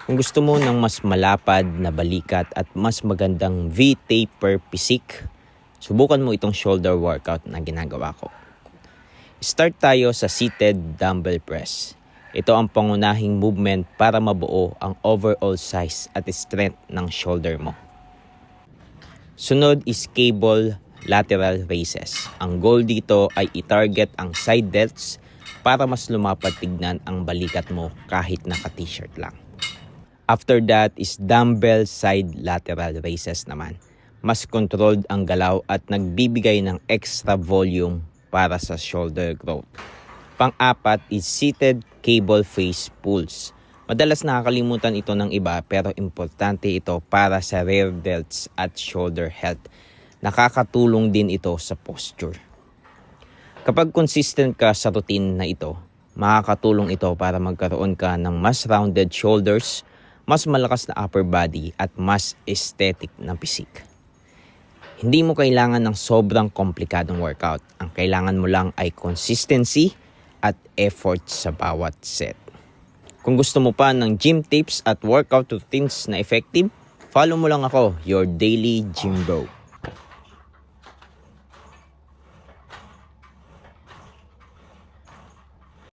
Kung gusto mo ng mas malapad na balikat at mas magandang V-taper pisik, subukan mo itong shoulder workout na ginagawa ko. Start tayo sa seated dumbbell press. Ito ang pangunahing movement para mabuo ang overall size at strength ng shoulder mo. Sunod is cable lateral raises. Ang goal dito ay i-target ang side delts para mas lumapad tignan ang balikat mo kahit naka-t-shirt lang. After that is dumbbell side lateral raises naman. Mas controlled ang galaw at nagbibigay ng extra volume para sa shoulder growth. Pang-apat is seated cable face pulls. Madalas nakakalimutan ito ng iba pero importante ito para sa rear delts at shoulder health. Nakakatulong din ito sa posture. Kapag consistent ka sa routine na ito, makakatulong ito para magkaroon ka ng mas rounded shoulders, mas malakas na upper body at mas aesthetic na pisik. Hindi mo kailangan ng sobrang komplikadong workout. Ang kailangan mo lang ay consistency at effort sa bawat set. Kung gusto mo pa ng gym tips at workout routines na effective, follow mo lang ako, your daily gym bro.